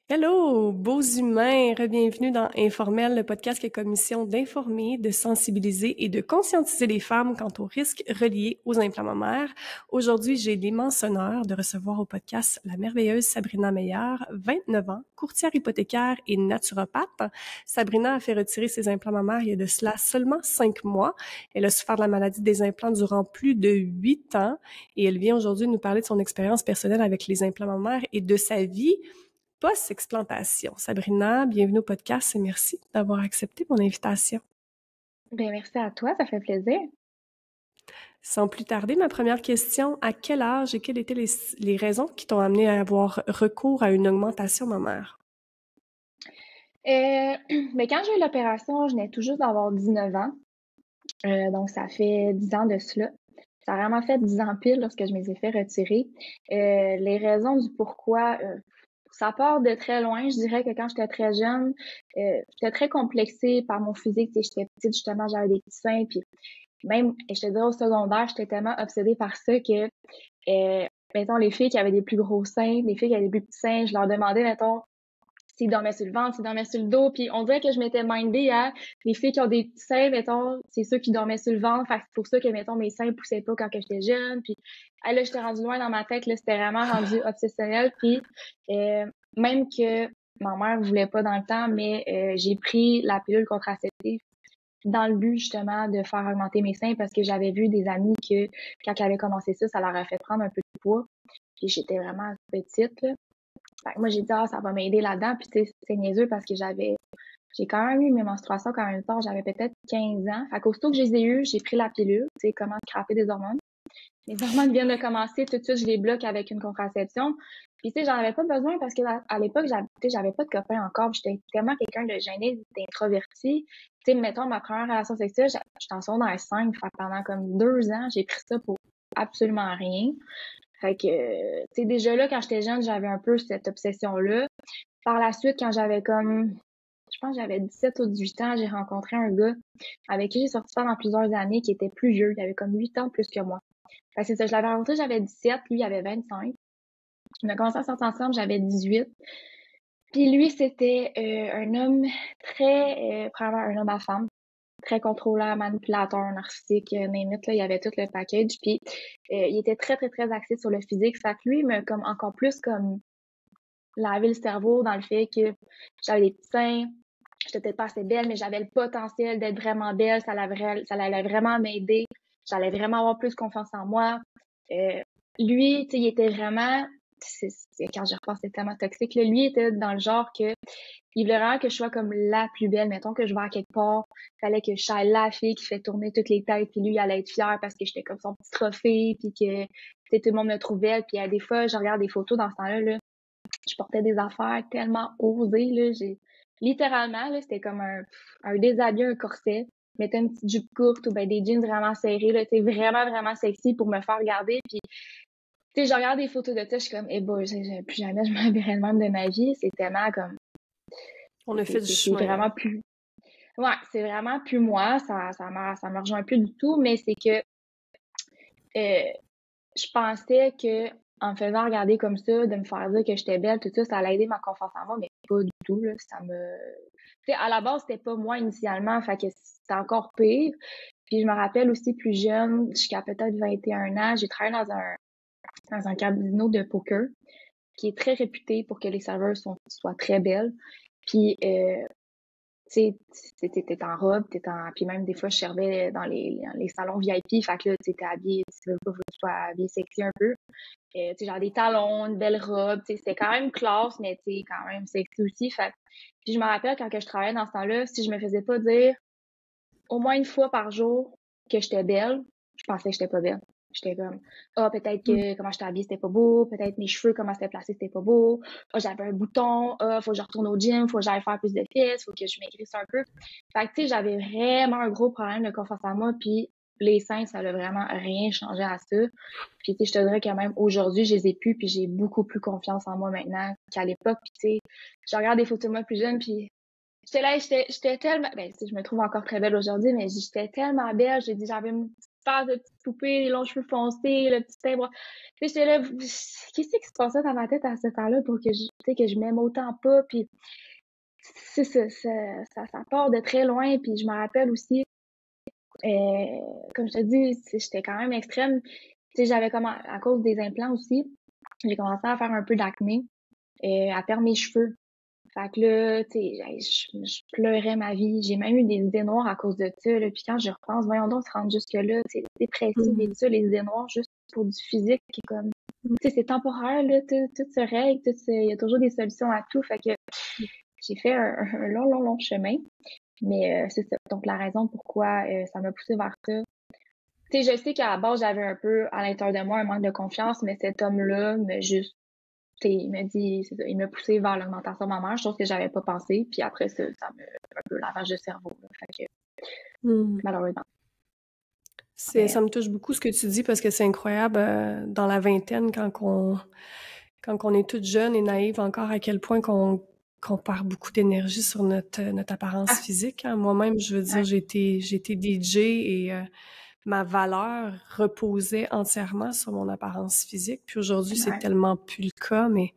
Hello, beaux humains, bienvenue dans Informel, le podcast qui a comme mission d'informer, de sensibiliser et de conscientiser les femmes quant aux risques reliés aux implants mammaires. Aujourd'hui, j'ai l'immense honneur de recevoir au podcast la merveilleuse Sabrina Meillard, 29 ans, courtière hypothécaire et naturopathe. Sabrina a fait retirer ses implants mammaires il y a de cela seulement 5 mois. Elle a souffert de la maladie des implants durant plus de 8 ans et elle vient aujourd'hui nous parler de son expérience personnelle avec les implants mammaires et de sa vie post-explantation. Sabrina, bienvenue au podcast et merci d'avoir accepté mon invitation. Bien, merci à toi, ça fait plaisir. Sans plus tarder, ma première question, à quel âge et quelles étaient les raisons qui t'ont amené à avoir recours à une augmentation mammaire? Mais quand j'ai eu l'opération, je venais tout juste d'avoir 19 ans. Donc, ça fait 10 ans de cela. Ça a vraiment fait 10 ans pile lorsque je me les ai fait retirer. Les raisons du pourquoi, ça part de très loin. Je dirais que quand j'étais très jeune, j'étais très complexée par mon physique. Tu sais, j'étais petite, justement, j'avais des petits seins. Puis même, je te dirais, au secondaire, j'étais tellement obsédée par ça que, mettons, les filles qui avaient des plus gros seins, les filles qui avaient des plus petits seins, je leur demandais, mettons, s'ils dormaient sur le ventre, s'ils dormaient sur le dos, puis on dirait que je m'étais mindée à les filles qui ont des petits seins, mettons, c'est ceux qui dormaient sur le ventre, fait que c'est pour ça que, mettons, mes seins poussaient pas quand que j'étais jeune, puis là, j'étais rendue loin dans ma tête, là, c'était vraiment rendu obsessionnel, puis même que ma mère voulait pas dans le temps, mais j'ai pris la pilule contraceptive dans le but, justement, de faire augmenter mes seins parce que j'avais vu des amis que, quand elles avaient commencé ça leur a fait prendre un peu de poids, puis j'étais vraiment petite, là. Fait que moi, j'ai dit, ça va m'aider là-dedans. Puis, tu sais, c'est niaiseux parce que j'ai quand même eu mes menstruations quand même tard. J'avais peut-être 15 ans. Fait qu'aussitôt que je les ai eues, j'ai pris la pilule. Tu sais, comment scraper des hormones. Les hormones viennent de commencer. Tout de suite, je les bloque avec une contraception. Puis, tu sais, j'en avais pas besoin parce que à l'époque, j'avais pas de copains encore. J'étais tellement quelqu'un de gêné, d'introverti. Tu sais, mettons, ma première relation sexuelle, j'étais en secondaire 5. Fait que pendant comme 2 ans, j'ai pris ça pour absolument rien. Fait que, tu sais, déjà là, quand j'étais jeune, j'avais un peu cette obsession-là. Par la suite, quand j'avais comme, je pense que j'avais 17 ou 18 ans, j'ai rencontré un gars avec qui j'ai sorti pendant plusieurs années qui était plus vieux. Il avait comme 8 ans de plus que moi. Fait que c'est ça, je l'avais rencontré, j'avais 17, lui, il avait 25. On a commencé à sortir ensemble, j'avais 18. Puis lui, c'était un homme très, probablement un homme à femme, très contrôlant, manipulateur, narcissique, name it, là, il y avait tout le package. Puis il était très, très, très axé sur le physique. Fait que lui, il m'a comme encore plus comme lavé le cerveau dans le fait que j'avais des petits seins, j'étais peut-être pas assez belle, mais j'avais le potentiel d'être vraiment belle, ça allait vraiment m'aider, j'allais vraiment avoir plus confiance en moi. Lui, tu sais, il était vraiment, quand je repense, c'est tellement toxique, là. Lui, il était dans le genre que il voulait vraiment que je sois comme la plus belle. Mettons que je vais à quelque part, fallait que je sois la fille qui fait tourner toutes les têtes, puis lui, il allait être fier parce que j'étais comme son petit trophée, puis que, tu sais, tout le monde me trouve belle. Puis des fois, je regarde des photos dans ce temps-là, là, je portais des affaires tellement osées, là, littéralement, là, c'était comme un déshabillé, un corset. Je mettais une petite jupe courte ou ben des jeans vraiment serrés, là, tu sais, vraiment, vraiment sexy pour me faire regarder. Puis, tu sais, je regarde des photos de ça, je suis comme, boy, plus jamais je m'habillerai de même de ma vie. C'est tellement comme, On a fait du c'est chemin, hein? vraiment plus, ouais, c'est vraiment plus moi. Ça me rejoint plus du tout, mais c'est que, je pensais que, en me faisant regarder comme ça, de me faire dire que j'étais belle, tout ça, ça allait aider ma confiance en moi, mais pas du tout, là. Tu sais, à la base, c'était pas moi initialement, fait que c'était encore pire. Puis je me rappelle aussi plus jeune, jusqu'à peut-être 21 ans, j'ai travaillé dans un casino de poker qui est très réputé pour que les serveurs soient très belles. Puis, tu sais, t'étais en robe, puis même des fois, je servais dans les salons VIP, fait que là, tu étais habillée, tu veux pas, faut que tu sois habillée sexy un peu. Tu sais, genre des talons, une belle robe, tu sais, c'était quand même classe, mais tu sais, quand même sexy aussi. Fait puis je me rappelle quand que je travaillais dans ce temps-là, si je me faisais pas dire au moins une fois par jour que j'étais belle, je pensais que j'étais pas belle. J'étais comme, peut-être que comment j'étais habillée, c'était pas beau. Peut-être mes cheveux, comment c'était placé, c'était pas beau. J'avais un bouton. Faut que je retourne au gym. Faut que j'aille faire plus de pièces. Faut que je maigrisse un peu. Fait que, tu sais, j'avais vraiment un gros problème de confiance en moi. Puis les seins, ça a vraiment rien changé à ça. Puis, tu sais, je te dirais que même aujourd'hui, je les ai plus. Puis j'ai beaucoup plus confiance en moi maintenant qu'à l'époque. Puis, tu sais, je regarde des photos de moi plus jeune. Puis j'étais là, j'étais tellement, ben, tu sais, je me trouve encore très belle aujourd'hui, mais j'étais tellement belle. J'ai dit, j'avais une face de petite poupée, les longs cheveux foncés, le petit teint. Tu sais, j'étais là, qu'est-ce qui se passait dans ma tête à ce temps-là pour que je m'aime autant pas, puis c'est ça part de très loin, puis je me rappelle aussi, comme je te dis, j'étais quand même extrême. Tu sais, j'avais à cause des implants aussi, j'ai commencé à faire un peu d'acné, à perdre mes cheveux. Fait que là, tu sais, je pleurais ma vie. J'ai même eu des idées noires à cause de ça, là. Puis quand je repense, voyons donc se rendre jusque-là, c'est dépressif et tout ça, les idées noires juste pour du physique qui est comme, tu sais, c'est temporaire, là, tout se règle, il y a toujours des solutions à tout. Fait que j'ai fait un long chemin. Mais c'est ça. Donc la raison pourquoi ça m'a poussée vers ça. Tu sais, je sais qu'à la base, j'avais un peu à l'intérieur de moi un manque de confiance, mais cet homme-là m'a juste il m'a dit, c'est ça, il m'a poussé vers l'augmentation mammaire, chose que j'avais pas pensé. Puis après ça me un peu lavage de cerveau. Là. Fait que, malheureusement. Ça me touche beaucoup ce que tu dis parce que c'est incroyable dans la vingtaine quand on est toute jeune et naïve encore à quel point qu'on perd beaucoup d'énergie sur notre apparence physique. Hein. Moi-même, je veux dire, j'ai été DJ et ma valeur reposait entièrement sur mon apparence physique. Puis aujourd'hui, c'est tellement plus le cas, mais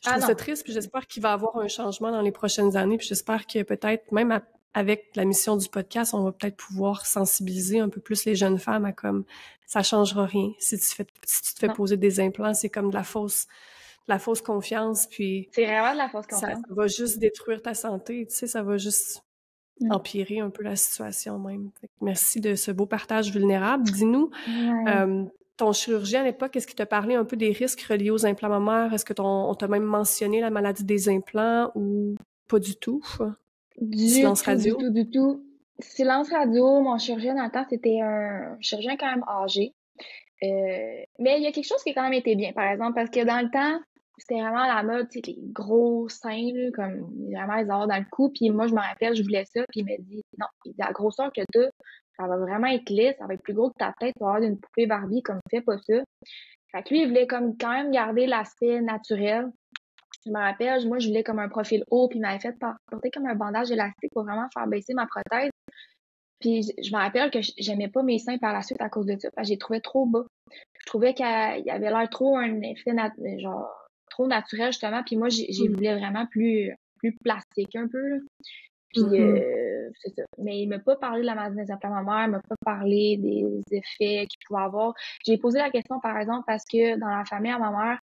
je trouve ça triste. Puis j'espère qu'il va y avoir un changement dans les prochaines années. Puis j'espère que peut-être, même avec la mission du podcast, on va peut-être pouvoir sensibiliser un peu plus les jeunes femmes à comme ça changera rien. Si tu te fais poser des implants, c'est comme de la fausse confiance. Puis c'est vraiment de la fausse confiance. Ça va juste détruire ta santé. Tu sais, ça va juste empirer un peu la situation même. Merci de ce beau partage vulnérable. Dis-nous, ton chirurgien à l'époque, est-ce qu'il t'a parlé un peu des risques reliés aux implants mammaires? Est-ce que on t'a même mentionné la maladie des implants ou pas du tout? Silence radio? Du tout. Silence radio, mon chirurgien dans le temps, c'était un chirurgien quand même âgé. Mais il y a quelque chose qui a quand même été bien, par exemple, parce que dans le temps, c'était vraiment la mode, tu sais, les gros seins, là, comme vraiment les avoir dans le cou. Puis moi, je me rappelle, je voulais ça. Puis il m'a dit, non, il dit, la grosseur que t'as, ça va vraiment être lisse, ça va être plus gros que ta tête, tu vas avoir une poupée Barbie, comme fais pas ça. Fait que lui, il voulait comme quand même garder l'aspect naturel. Je me rappelle, moi, je voulais comme un profil haut, puis il m'avait fait porter comme un bandage élastique pour vraiment faire baisser ma prothèse. Puis je me rappelle que j'aimais pas mes seins par la suite à cause de ça, parce que je les trouvais trop bas. Je trouvais qu'il y avait l'air trop un effet genre trop naturel justement, puis moi j'ai voulais vraiment plus plastique un peu. Là. Puis c'est ça. Mais il m'a pas parlé de la maladie des implants mammaires, il m'a pas parlé des effets qu'il pouvait avoir. J'ai posé la question par exemple parce que dans la famille à ma mère,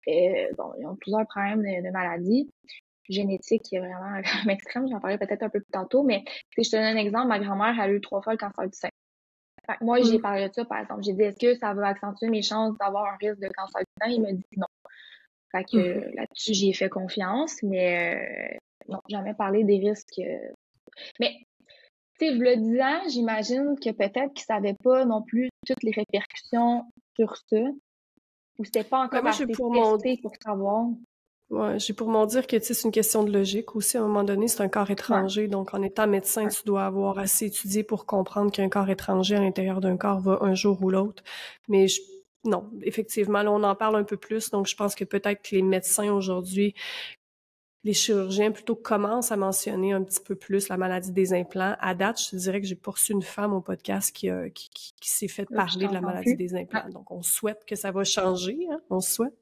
ils ont plusieurs problèmes de maladies génétique qui est vraiment extrême. J'en parlais peut-être un peu plus tantôt, mais je te donne un exemple. Ma grand-mère a eu 3 fois le cancer du sein. Fait que moi, j'ai parlé de ça, par exemple. J'ai dit, est-ce que ça va accentuer mes chances d'avoir un risque de cancer du sein? Il m'a dit non. Fait que là-dessus, j'y ai fait confiance, mais non, jamais parlé des risques. Mais, tu sais, le disant, j'imagine que peut-être qu'ils savaient pas non plus toutes les répercussions sur ça. Ou c'était pas encore assez testé pour savoir. Ouais, j'ai pour m'en dire que c'est une question de logique aussi. À un moment donné, c'est un corps étranger. Donc, en étant médecin, tu dois avoir assez étudié pour comprendre qu'un corps étranger à l'intérieur d'un corps va un jour ou l'autre. Mais non, effectivement, là, on en parle un peu plus. Donc, je pense que peut-être que les médecins aujourd'hui, les chirurgiens plutôt commencent à mentionner un petit peu plus la maladie des implants. À date, je te dirais que j'ai pas reçu une femme au podcast qui s'est fait parler de la maladie des implants. Donc, on souhaite que ça va changer. Hein? On souhaite.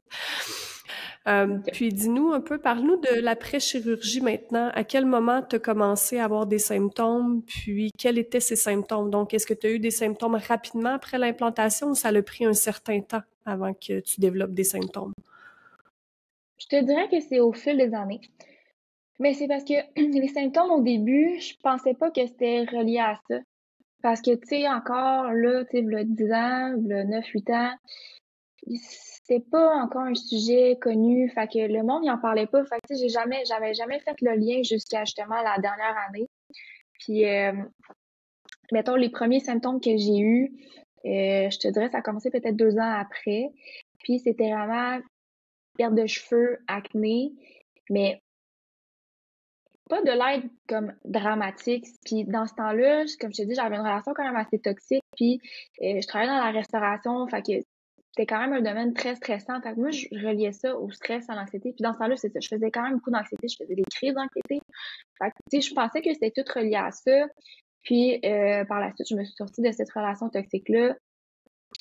Puis dis-nous un peu, parle-nous de l'après-chirurgie maintenant. À quel moment tu as commencé à avoir des symptômes? Puis quels étaient ces symptômes? Donc, est-ce que tu as eu des symptômes rapidement après l'implantation ou ça a pris un certain temps avant que tu développes des symptômes? Je te dirais que c'est au fil des années. Mais c'est parce que les symptômes au début, je pensais pas que c'était relié à ça. Parce que, tu sais, encore, là, tu sais, le 10 ans, le 9-8 ans, c'était pas encore un sujet connu. Fait que le monde, il en parlait pas. Fait que, tu sais, j'avais jamais fait le lien jusqu'à justement la dernière année. Puis, mettons, les premiers symptômes que j'ai eus, je te dirais, ça a commencé peut-être 2 ans après. Puis, c'était vraiment perte de cheveux, acné, mais pas de l'aide comme dramatique. Puis dans ce temps-là, comme je te dis, j'avais une relation quand même assez toxique. Puis je travaillais dans la restauration, fait que c'était quand même un domaine très stressant. Fait que moi, je reliais ça au stress, à l'anxiété. Puis dans ce temps-là, c'est ça. Je faisais quand même beaucoup d'anxiété. Je faisais des crises d'anxiété. Fait que, tu sais, je pensais que c'était tout relié à ça. Puis, par la suite, je me suis sortie de cette relation toxique-là.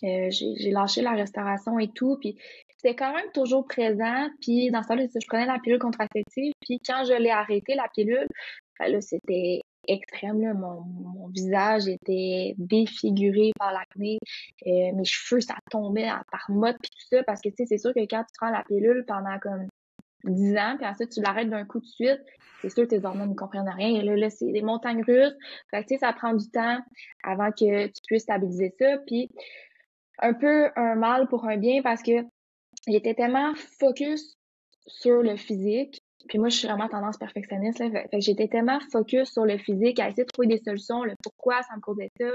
J'ai lâché la restauration et tout, puis c'était quand même toujours présent. Puis dans ce temps-là, je prenais la pilule contraceptive. Puis quand je l'ai arrêté, la pilule, ben là, c'était extrême, là. Mon visage était défiguré par l'acné. Mes cheveux, ça tombait par mode, puis tout ça. Parce que, tu sais, c'est sûr que quand tu prends la pilule pendant comme 10 ans, puis ensuite tu l'arrêtes d'un coup de suite, c'est sûr que tes hormones ne comprennent rien. Et là, c'est des montagnes russes. Fait que, tu sais, ça prend du temps avant que tu puisses stabiliser ça. Puis un peu un mal pour un bien parce que j'étais tellement focus sur le physique. Puis moi, je suis vraiment tendance perfectionniste, là. Fait que j'étais tellement focus sur le physique, à essayer de trouver des solutions, le pourquoi ça me causait ça.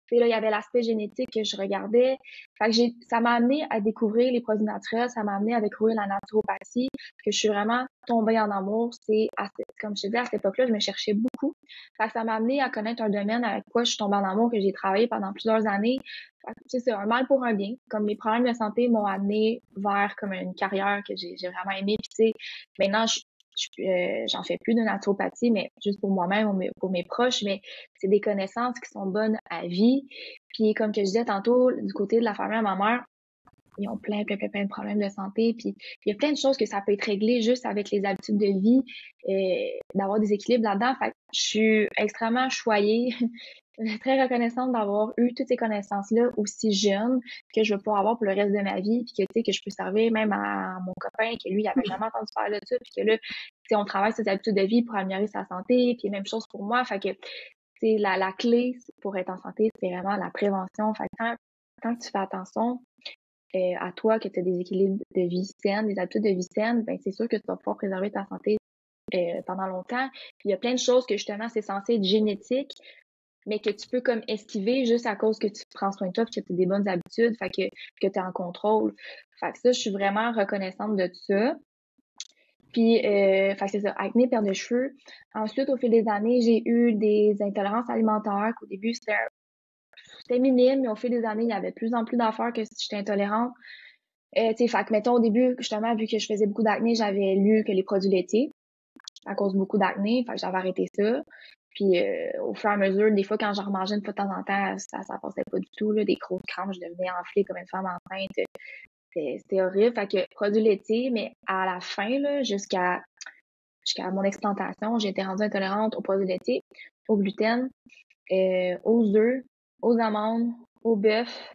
Puis là, il y avait l'aspect génétique que je regardais. Fait que ça m'a amené à découvrir les produits naturels, ça m'a amené à découvrir la naturopathie, que je suis vraiment tombée en amour. Comme je te dis, à cette époque-là, je me cherchais beaucoup. Fait que ça m'a amené à connaître un domaine avec quoi je suis tombée en amour, que j'ai travaillé pendant plusieurs années. Fait que, tu sais, c'est un mal pour un bien. Comme mes problèmes de santé m'ont amené vers comme une carrière que j'ai vraiment aimée. Puis tu sais, maintenant, j'en fais plus de naturopathie, mais juste pour moi-même ou pour mes proches, mais c'est des connaissances qui sont bonnes à vie. Puis comme que je disais tantôt, du côté de la famille à ma mère, ils ont plein de problèmes de santé. Puis il y a plein de choses que ça peut être réglé juste avec les habitudes de vie, d'avoir des équilibres là-dedans. Fait que je suis extrêmement choyée, très reconnaissante d'avoir eu toutes ces connaissances-là aussi jeunes que je vais pouvoir avoir pour le reste de ma vie, puis que, tu sais, que je peux servir même à mon copain, que lui, il avait jamais entendu parler de ça, puis que là, tu sais, on travaille sur ses habitudes de vie pour améliorer sa santé, puis même chose pour moi. Fait que, tu sais, la clé pour être en santé, c'est vraiment la prévention. Fait que quand tu fais attention, à toi, que tu as des équilibres de vie saine, des habitudes de vie saine, ben c'est sûr que tu vas pouvoir préserver ta santé pendant longtemps. Puis il y a plein de choses que justement, c'est censé être génétique, mais que tu peux comme esquiver juste à cause que tu prends soin de toi, que tu as des bonnes habitudes, fait que tu es en contrôle. Fait que ça, je suis vraiment reconnaissante de ça. Puis, fait que c'est ça, acné, perte de cheveux. Ensuite, au fil des années, j'ai eu des intolérances alimentaires qu'au début, c'était minime, mais au fil des années, il y avait de plus en plus d'affaires que si j'étais intolérante. Tu sais, fait que, mettons, au début, justement, vu que je faisais beaucoup d'acné, j'avais lu que les produits laitiers, à cause beaucoup d'acné, fait que j'avais arrêté ça. Puis, au fur et à mesure, des fois, quand j'en remangeais une fois de temps en temps, ça passait pas du tout, là, des grosses crampes, je devenais enflée comme une femme enceinte. C'était horrible. Fait que, produits laitiers, mais à la fin, là, jusqu'à mon explantation, j'étais rendue intolérante aux produits laitiers, au gluten, aux œufs, aux amandes, au bœuf.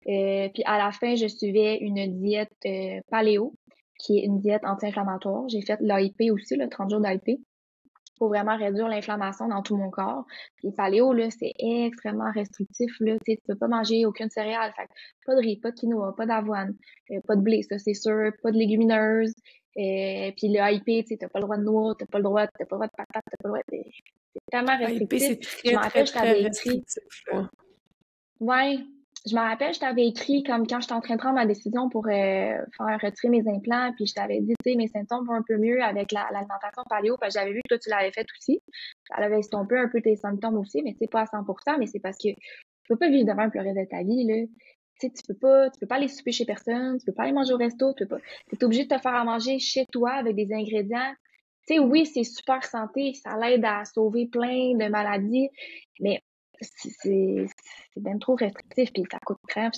Puis à la fin, je suivais une diète paléo, qui est une diète anti-inflammatoire. J'ai fait l'AIP aussi, le 30 jours d'AIP, pour vraiment réduire l'inflammation dans tout mon corps. Puis paléo, là, c'est extrêmement restrictif, là. Tu sais, tu peux pas manger aucune céréale. Fait que pas de riz, pas de quinoa, pas d'avoine, pas de blé, ça c'est sûr, pas de légumineuses. Puis le AIP, tu sais, t'as pas le droit de noix, t'as pas le droit de patates, t'as pas le droit de... C'est tellement L'AIP, restrictif. c'est Je très, me très, rappelle, je très t'avais écrit. restrictif, là. Ouais, je me rappelle, je t'avais écrit comme quand j'étais en train de prendre ma décision pour faire retirer mes implants, puis je t'avais dit, tu sais, mes symptômes vont un peu mieux avec l'alimentation paléo, parce que j'avais vu que toi, tu l'avais fait aussi. Ça avait estompé un peu tes symptômes aussi, mais c'est pas à 100%, mais c'est parce que tu peux pas vivre de même pour le reste de ta vie, là. Tu sais, tu peux pas aller souper chez personne, tu peux pas aller manger au resto, tu peux pas. T'es obligé de te faire à manger chez toi avec des ingrédients. Tu sais, oui, c'est super santé, ça l'aide à sauver plein de maladies, mais c'est bien trop restrictif, puis ça coûte très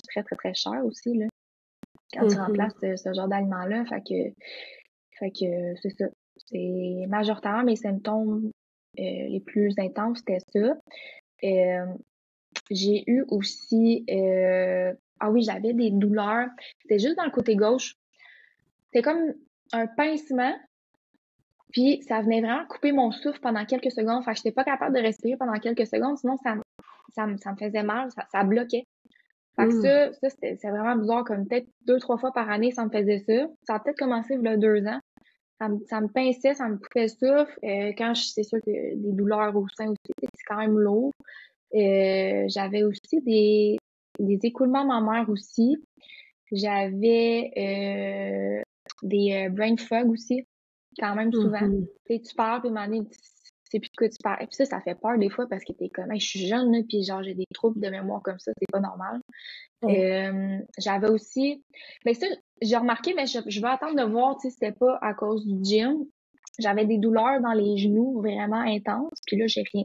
cher aussi, là, quand tu remplaces ce genre d'aliments-là. Fait que c'est ça. C'est majoritairement mes symptômes les plus intenses, c'était ça. Euh, j'ai eu aussi ah oui, j'avais des douleurs. C'était juste dans le côté gauche. C'était comme un pincement, puis ça venait vraiment couper mon souffle pendant quelques secondes. Fait que j'étais pas capable de respirer pendant quelques secondes, sinon ça me faisait mal, ça bloquait. Fait que c'est vraiment bizarre, comme peut-être 2, 3 fois par année, ça me faisait ça. Ça a peut-être commencé il y a 2 ans. Ça me pinçait, ça me coupait le souffle. C'est sûr que des douleurs au sein aussi, c'est quand même lourd. J'avais aussi des écoulements mammaires aussi. J'avais des brain fog aussi, quand même souvent. Tu sais, tu parles, puis à un moment donné, tu sais plus de quoi tu parles. Et puis ça fait peur des fois parce que t'es comme, hey, je suis jeune, là, puis genre, j'ai des troubles de mémoire comme ça, c'est pas normal. Ouais. J'avais aussi, ben ça, j'ai remarqué, mais je vais attendre de voir, tu sais, c'était pas à cause du gym. J'avais des douleurs dans les genoux vraiment intenses, puis là, j'ai rien.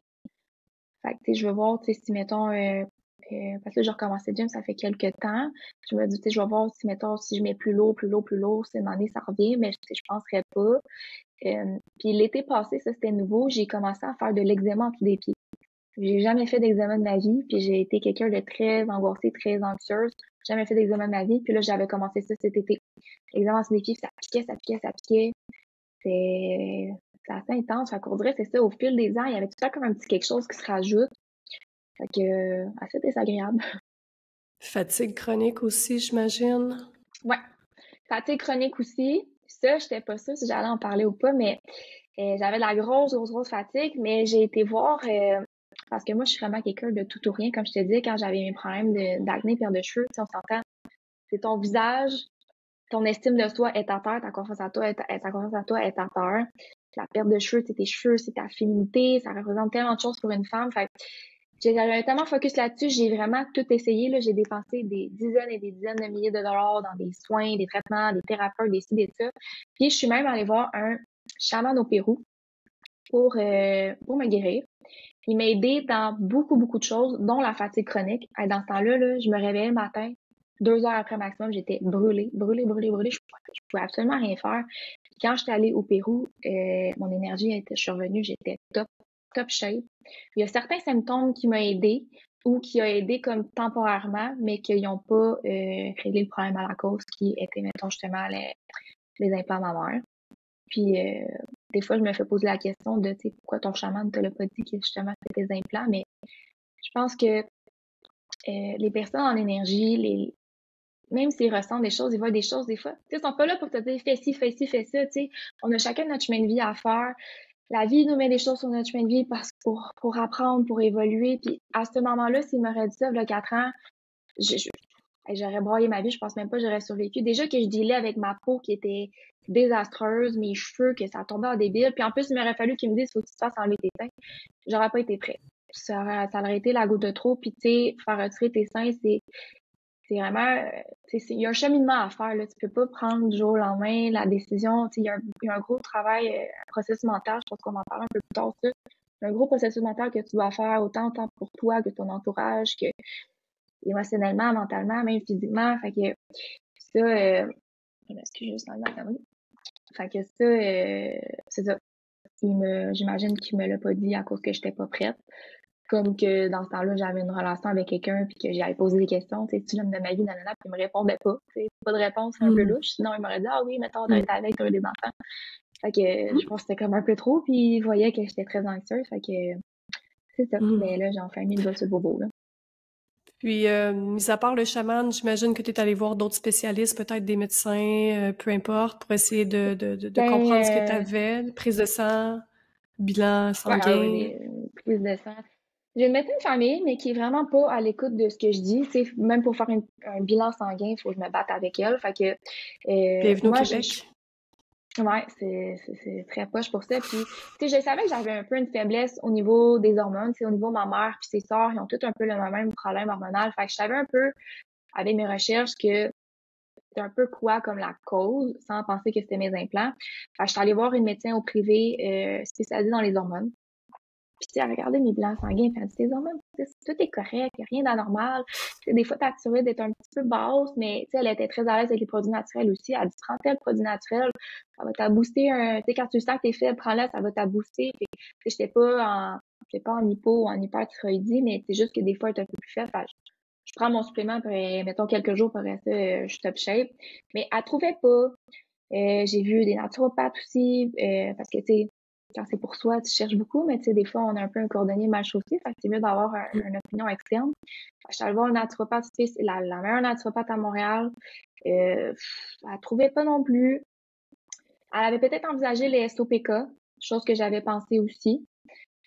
Fait que, tu sais, je veux voir, tu sais, si, mettons, parce que là, j'ai recommencé le gym, ça fait quelques temps. Je me dis, tu sais, je vais voir si, mettons, si je mets plus lourd, si une année, ça revient, mais tu sais, je penserais pas. Puis l'été passé, ça, c'était nouveau, j'ai commencé à faire de l'eczéma en dessous des pieds. J'ai jamais fait d'eczéma de ma vie, puis j'ai été quelqu'un de très angoissé, très anxieuse. Jamais fait d'eczéma de ma vie, puis là, j'avais commencé ça cet été. L'eczéma en dessous des pieds, ça piquait, ça piquait, ça piquait. C'est assez intense. Fait qu'on dirait, c'est ça, au fil des ans, il y avait tout le temps comme un petit quelque chose qui se rajoute. Fait que, assez désagréable. Fatigue chronique aussi, j'imagine. Ouais. Fatigue chronique aussi. Ça, j'étais pas sûre si j'allais en parler ou pas, mais j'avais de la grosse fatigue, mais j'ai été voir, parce que moi, je suis vraiment quelqu'un de tout ou rien, comme je te dis, quand j'avais mes problèmes d'acné, perte de cheveux, tu sais, on s'entend, c'est ton visage, ton estime de soi est à terre, ta confiance à toi ta confiance à toi est à terre. La perte de cheveux, c'est tes cheveux, c'est ta féminité, ça représente tellement de choses pour une femme. Fait que j'avais tellement focus là-dessus, j'ai vraiment tout essayé, là. J'ai dépensé des dizaines et des dizaines de milliers de dollars dans des soins, des traitements, des thérapeutes, des ci, des ça. Puis je suis même allée voir un chaman au Pérou pour me guérir. Il m'a aidé dans beaucoup de choses, dont la fatigue chronique. Et dans ce temps-là, là, je me réveillais le matin, 2 heures après maximum, j'étais brûlée. Je pouvais absolument rien faire. Puis quand j'étais allée au Pérou, mon énergie je suis revenue, j'étais top shape. Il y a certains symptômes qui m'ont aidé ou qui ont aidé comme temporairement, mais qui n'ont pas réglé le problème à la cause, qui était, mettons, justement, les implants mammaires. Puis, des fois, je me fais poser la question de, tu sais, pourquoi ton chaman ne te l'a pas dit que justement c'était tes implants, mais je pense que les personnes en énergie, même s'ils ressentent des choses, ils voient des choses des fois, tu sais, ils sont pas là pour te dire fais ci, fais ci, fais ça, tu sais. On a chacun notre chemin de vie à faire. La vie nous met des choses sur notre chemin de vie pour apprendre, pour évoluer. Puis à ce moment-là, s'il m'aurait dit ça il y a 4 ans, j'aurais broyé ma vie, je pense même pas que j'aurais survécu. Déjà que je dealais avec ma peau qui était désastreuse, mes cheveux, que ça tombait en débile. Puis en plus, il m'aurait fallu qu'ils me disent faut que tu te fasses enlever tes seins. J'aurais pas été prête. Ça aurait été la goutte de trop. Puis tu sais, faire retirer tes seins, c'est vraiment, il y a un cheminement à faire, là. Tu peux pas prendre du jour au lendemain la décision. Il y a un gros travail, un processus mental, je pense qu'on en parle un peu plus tard, ça. Un gros processus mental que tu dois faire autant pour toi que ton entourage, que émotionnellement, mentalement, même physiquement. Fait que ça, je m'excuse juste dans la oui. Fait que ça, c'est ça. J'imagine qu'il me l'a pas dit à cause que j'étais pas prête. Comme que dans ce temps-là, j'avais une relation avec quelqu'un puis que j'avais posé des questions, tu sais, tu l'aimes de ma vie, nanana, puis il me répondait pas. Tu sais, pas de réponse, c'est un peu louche. Sinon, il m'aurait dit, ah oui, mettons, t'as été avec, t'as eu des enfants. Fait que je pense que c'était comme un peu trop, puis il voyait que j'étais très anxieuse. Fait que c'est ça. Mais là, j'ai enfin mis le doigt sur le bobo, là. Puis, mis à part le chaman, j'imagine que tu es allé voir d'autres spécialistes, peut-être des médecins, peu importe, pour essayer de comprendre ce que tu avais, prise de sang, bilan sanguin. Des prises de sang. J'ai une médecin de famille, mais qui est vraiment pas à l'écoute de ce que je dis. Tu sais, même pour faire un bilan sanguin, il faut que je me batte avec elle. Fait que Bienvenue au moi, Québec. ouais, c'est très poche pour ça. Puis, tu sais, je savais que j'avais un peu une faiblesse au niveau des hormones. Tu sais, au niveau de ma mère puis ses sœurs, ils ont tous un peu le même problème hormonal. Fait que je savais un peu, avec mes recherches, que c'était un peu quoi comme la cause, sans penser que c'était mes implants. Fait que je suis allée voir une médecin au privé spécialisée dans les hormones. Puis, tu sais, elle regardait mes bilans sanguins, puis elle dit, tes hormones, tout est correct, il n'y a rien d'anormal. Tu sais, des fois, ta thyroïde est un petit peu basse, mais, tu sais, elle était très à l'aise avec les produits naturels aussi. Elle dit, prends tel produit naturel, ça va t'abooster tu sais, quand tu sens que t'es faible, prends-le, ça va t'abooster. Puis, tu sais, j'étais pas en hypo ou en hyperthyroïdie, mais c'est juste que des fois, elle est un peu plus faible. Fait que je prends mon supplément après, mettons, quelques jours, pour rester, je suis top shape. Mais elle trouvait pas. J'ai vu des naturopathes aussi, parce que, tu sais, quand c'est pour soi, tu cherches beaucoup, mais tu sais, des fois, on a un peu un cordonnier mal chaussé, fait que c'est mieux d'avoir une opinion externe. Je suis allée voir un naturopathe, tu sais, c'est la meilleure naturopathe à Montréal. Elle trouvait pas non plus. Elle avait peut-être envisagé les SOPK, chose que j'avais pensé aussi.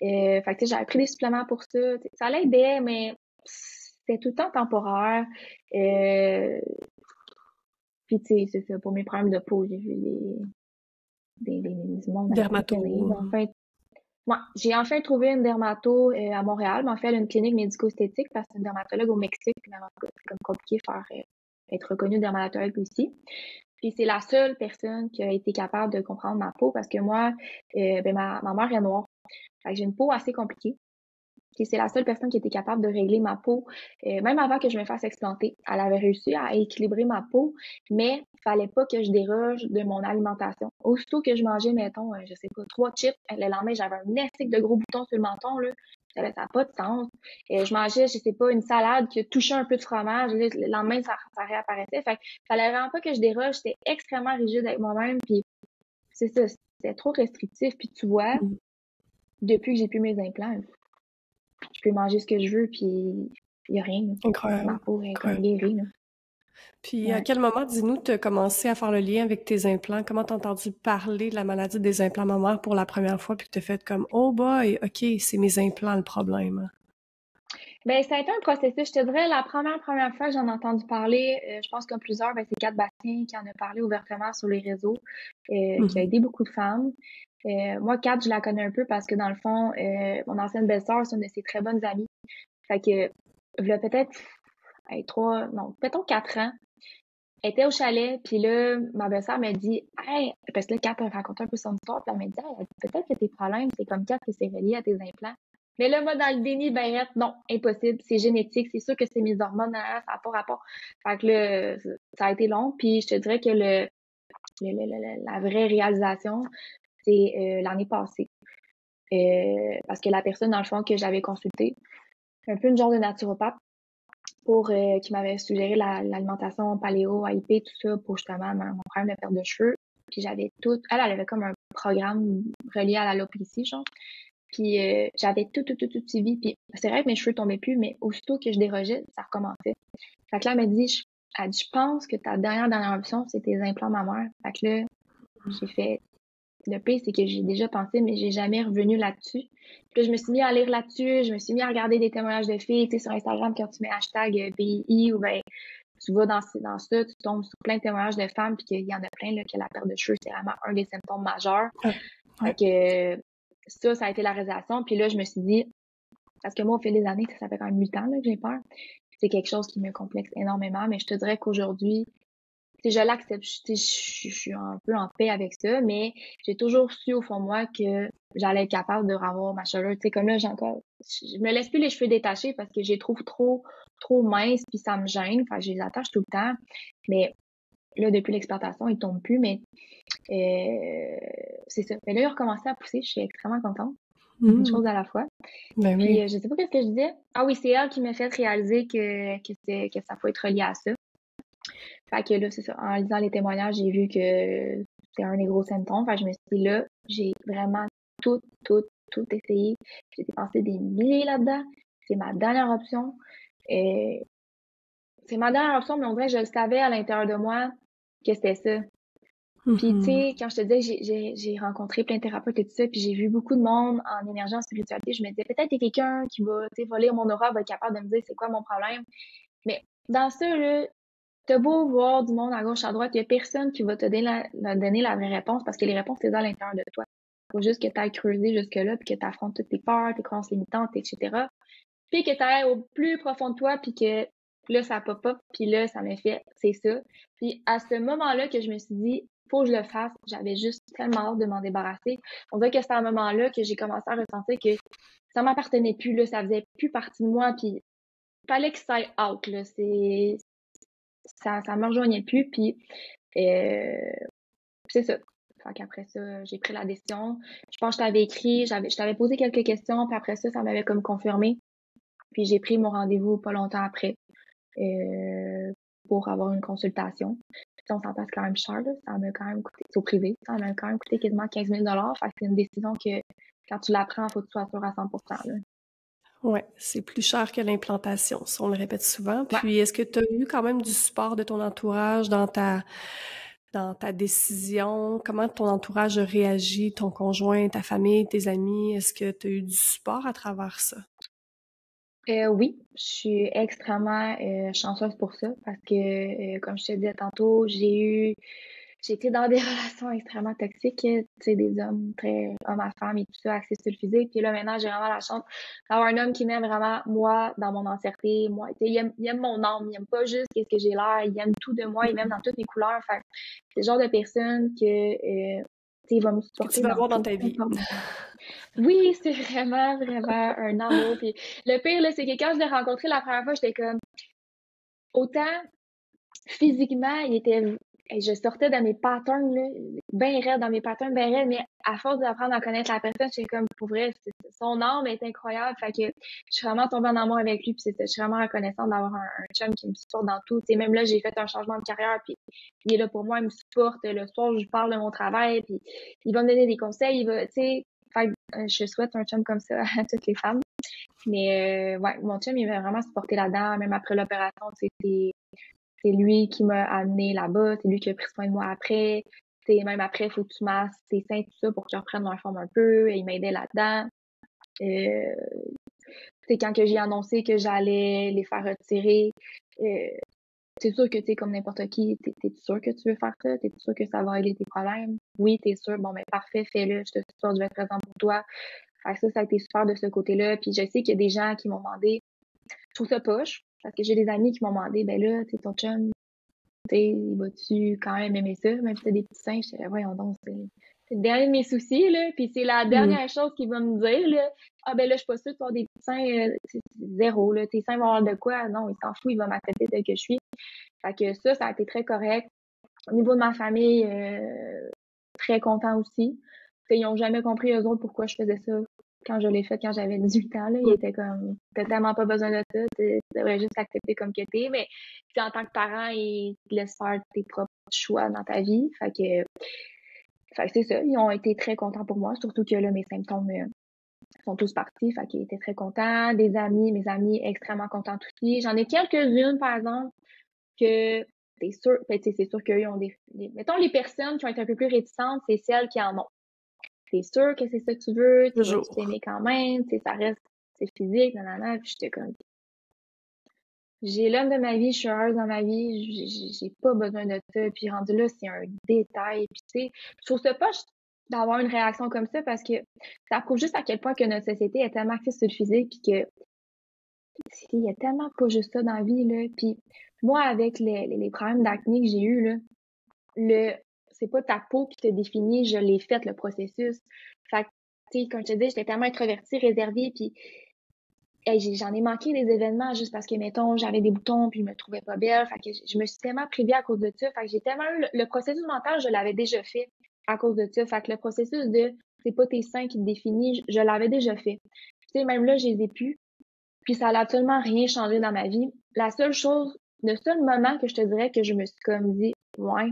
Fait que, tu sais, j'avais pris des suppléments pour ça. Ça l'aidait, mais c'était tout le temps temporaire. Puis, tu sais, c'est ça, pour mes problèmes de peau, j'ai vu du monde Dermato. J'ai enfin trouvé une dermato à Montréal, mais en fait, elle a une clinique médico-esthétique parce que c'est une dermatologue au Mexique, puis c'est comme compliqué de faire être reconnue dermatologue ici. Puis c'est la seule personne qui a été capable de comprendre ma peau parce que moi, ma mère est noire. Fait que j'ai une peau assez compliquée. Puis c'est la seule personne qui était capable de régler ma peau, même avant que je me fasse explanter. Elle avait réussi à équilibrer ma peau, mais fallait pas que je déroge de mon alimentation. Aussitôt que je mangeais, mettons, je sais pas, 3 chips, le lendemain, j'avais un estique de gros boutons sur le menton, là. Ça n'a pas de sens. Je mangeais, je sais pas, une salade qui touchait un peu de fromage. Là, le lendemain, ça réapparaissait. Fait que fallait vraiment pas que je déroge. J'étais extrêmement rigide avec moi-même. Puis c'est ça, c'était trop restrictif. Puis tu vois, depuis que j'ai plus mes implants, je peux manger ce que je veux, puis il n'y a rien. Là. Incroyable. Ma peau est comme guérie. Là. Puis à quel moment, dis-nous, tu as commencé à faire le lien avec tes implants? Comment t'as entendu parler de la maladie des implants mammaires pour la première fois, puis que t'as fait comme « Oh boy, OK, c'est mes implants le problème. » Ben, ça a été un processus. Je te dirais, la première fois que j'en ai entendu parler, je pense comme plusieurs, ben, c'est Kat Bastien qui en a parlé ouvertement sur les réseaux, qui a aidé beaucoup de femmes. Moi, Kat, je la connais un peu parce que dans le fond, mon ancienne belle-sœur, c'est une de ses très bonnes amies. Fait que, il y a peut-être, peut-être 4 ans, elle était au chalet, puis là, ma belle-sœur m'a dit, hey, parce que là, Kat a raconté un peu son histoire, puis elle m'a dit, hey, peut-être que tes problèmes, c'est comme Kat que c'est relié à tes implants. Mais là, moi, dans le déni, ben, non, impossible, c'est génétique, c'est sûr que c'est mes hormones, ça n'a pas rapport. Fait que là, ça a été long, puis je te dirais que la vraie réalisation, c'est l'année passée. Parce que la personne, dans le fond, que j'avais consultée, un peu une genre de naturopathe, qui m'avait suggéré l'alimentation paléo, AIP, tout ça, pour justement mon problème de perte de cheveux. Puis j'avais tout, elle avait comme un programme relié à l'alopécie, genre. Puis j'avais tout suivi. Puis c'est vrai que mes cheveux tombaient plus, mais aussitôt que je dérogeais, ça recommençait. Fait que là, elle m'a dit, je pense que ta dernière option, c'est tes implants mammaires. Fait que là, j'ai fait, le pire, c'est que j'ai déjà pensé, mais j'ai jamais revenu là-dessus. Puis là, je me suis mis à lire là-dessus, je me suis mis à regarder des témoignages de filles, tu sais, sur Instagram, quand tu mets hashtag BI ou ben tu vas dans ça, tu tombes sur plein de témoignages de femmes, puis qu'il y en a plein, là, que la perte de cheveux, c'est vraiment un des symptômes majeurs. Fait que ça a été la réalisation. Puis là, je me suis dit, parce que moi, au fil des années, ça fait quand même 8 ans là, que j'ai peur. C'est quelque chose qui me complexe énormément, mais je te dirais qu'aujourd'hui, je l'accepte, je suis un peu en paix avec ça, mais j'ai toujours su au fond de moi que j'allais être capable de revoir ma chevelure. Tu sais, comme là, je me laisse plus les cheveux détachés parce que je les trouve trop minces puis ça me gêne. Enfin, je les attache tout le temps. Mais là, depuis l'exploitation, ils tombent plus, mais c'est ça. Mais là, il a recommencé à pousser. Je suis extrêmement contente. Une chose à la fois. Ben Puis, oui. je sais pas qu'est-ce que je disais. Ah oui, c'est elle qui m'a fait réaliser que ça peut être relié à ça. Fait que là, c'est ça. En lisant les témoignages, j'ai vu que c'est un des gros symptômes. Fait que je me suis dit, là, j'ai vraiment tout essayé. J'ai dépensé des milliers là-dedans. C'est ma dernière option. C'est ma dernière option, mais on dirait que je le savais à l'intérieur de moi que c'était ça. Puis, tu sais, quand je te disais, j'ai rencontré plein de thérapeutes et tout ça, puis j'ai vu beaucoup de monde en énergie, en spiritualité, je me disais, peut-être qu'il y a quelqu'un qui va, tu sais, voler mon aura, va être capable de me dire c'est quoi mon problème. Mais dans ça, là, t'as beau voir du monde à gauche, à droite, il y a personne qui va te donner la vraie réponse parce que les réponses, c'est à l'intérieur de toi. Faut juste que tu ailles creuser jusque-là, puis que tu affrontes toutes tes peurs, tes croyances limitantes, etc. Puis que tu ailles au plus profond de toi, puis que là, ça pop-up, puis là, ça m'a fait, c'est ça. Puis à ce moment-là que je me suis dit, faut que je le fasse, j'avais juste tellement hâte de m'en débarrasser. On dirait que c'est à un moment-là que j'ai commencé à ressentir que ça m'appartenait plus, là, ça faisait plus partie de moi, puis fallait que ça aille out, là. Ça me rejoignait plus, puis c'est ça. Fait qu'après ça, j'ai pris la décision. Je pense que je t'avais écrit, je t'avais posé quelques questions, puis après ça m'avait comme confirmé. Puis j'ai pris mon rendez-vous pas longtemps après pour avoir une consultation. Puis on s'entend, c'est quand même cher, là. Ça m'a quand même coûté, c'est au privé, ça m'a quand même coûté quasiment 15 000 $. Fait que c'est une décision que quand tu la prends, il faut que tu sois sûr à 100%, là. Ouais, c'est plus cher que l'implantation, ça, on le répète souvent. Ouais. Puis, est-ce que tu as eu quand même du support de ton entourage dans ta décision? Comment ton entourage a réagi, ton conjoint, ta famille, tes amis? Est-ce que tu as eu du support à travers ça? Oui, je suis extrêmement chanceuse pour ça parce que, comme je te disais tantôt, j'ai été dans des relations extrêmement toxiques, tu sais, des hommes très hommes à femmes et tout ça, axés sur le physique. Puis là, maintenant, j'ai vraiment la chance d'avoir un homme qui m'aime vraiment, moi, dans mon entièreté. Moi, tu sais, il aime mon âme, il aime pas juste qu'est-ce que j'ai l'air, il aime tout de moi, il m'aime dans toutes mes couleurs. Fait que c'est le genre de personne que il va me Que tu supporter vas dans avoir dans tout, ta peu vie. importe. Oui, c'est vraiment, vraiment un amour. Puis le pire, là, c'est que quand je l'ai rencontré la première fois, j'étais comme, autant physiquement, il était, je sortais de mes patterns, là, bien raide, dans mes patterns, bien raides, mais à force d'apprendre à connaître la personne, j'étais comme, pour vrai, son âme est incroyable. Fait que je suis vraiment tombée en amour avec lui, puis je suis vraiment reconnaissante d'avoir un chum qui me supporte dans tout. Tu sais, même là, j'ai fait un changement de carrière, puis il est là pour moi, il me supporte. Le soir, je lui parle de mon travail, puis il va me donner des conseils, il va, tu sais, fait que, je souhaite un chum comme ça à toutes les femmes. Mais ouais, mon chum, il m'a vraiment supporté là-dedans, même après l'opération, tu sais, c'est lui qui m'a amené là-bas, c'est lui qui a pris soin de moi après. C'est même après, il faut que tu masses tes seins, tout ça, pour qu'ils reprennent leur forme un peu. Et il m'aidait là-dedans. C'est quand que j'ai annoncé que j'allais les faire retirer. Euh, c'est sûr que, tu sais, comme n'importe qui, t'es sûr que tu veux faire ça? T'es sûr que ça va régler tes problèmes? Oui, t'es sûr. Bon, ben parfait, fais-le. Je te supporte, je vais être présent pour toi. Fait que ça a été super de ce côté-là. Puis je sais qu'il y a des gens qui m'ont demandé, je trouve ça poche, parce que j'ai des amis qui m'ont demandé, ben là, tu sais, ton chum, il va-tu quand même aimer ça, même si t'as des petits seins? Je disais, voyons donc, c'est le dernier de mes soucis, là. Puis c'est la dernière chose qu'il va me dire, là. Ah, ben là, je suis pas sûre de avoir des petits seins, c'est zéro, là. Tes seins vont avoir de quoi? Non, il s'en fout, il va m'accepter tel que je suis. Fait que ça a été très correct. Au niveau de ma famille, très content aussi. Ils n'ont jamais compris, eux autres, pourquoi je faisais ça quand je l'ai fait quand j'avais 18 ans. Là. Ils étaient comme, t'as tellement pas besoin de ça, tu devrais juste l'accepter comme que t'es. Mais en tant que parent, ils te laissent faire tes propres choix dans ta vie. Fait que c'est ça. Ils ont été très contents pour moi, surtout que là, mes symptômes sont tous partis. Fait qu'ils étaient très contents. Des amis, mes amis extrêmement contents aussi. J'en ai quelques-unes, par exemple, que c'est sûr, ben, c'est sûr qu'eux ont mettons, les personnes qui vont être un peu plus réticentes, c'est celles qui en ont. C'est sûr que c'est ça que tu veux, tu vas Toujours. t'aimer quand même, tu sais, ça reste, c'est physique, nanana, puis j'étais comme, j'ai l'homme de ma vie, je suis heureuse dans ma vie, j'ai pas besoin de ça, puis rendu là, c'est un détail, puis tu sais, je trouve ça pas d'avoir une réaction comme ça parce que ça prouve juste à quel point que notre société est tellement axée sur le physique, puis que il y a tellement pas juste ça dans la vie, là, puis moi, avec les problèmes d'acné que j'ai eu là, c'est pas ta peau qui te définit, je l'ai fait, le processus. Fait que, tu sais, comme je te dis, j'étais tellement introvertie, réservée, puis hey, j'en ai manqué des événements juste parce que, mettons, j'avais des boutons puis je me trouvais pas belle. Fait que je me suis tellement privée à cause de ça. Fait que j'ai tellement eu le processus mental, je l'avais déjà fait à cause de ça. Fait que le processus de c'est pas tes seins qui te définissent, je l'avais déjà fait. Tu sais, même là, je les ai plus. Puis ça n'a absolument rien changé dans ma vie. La seule chose, le seul moment que je te dirais que je me suis comme dit, ouais,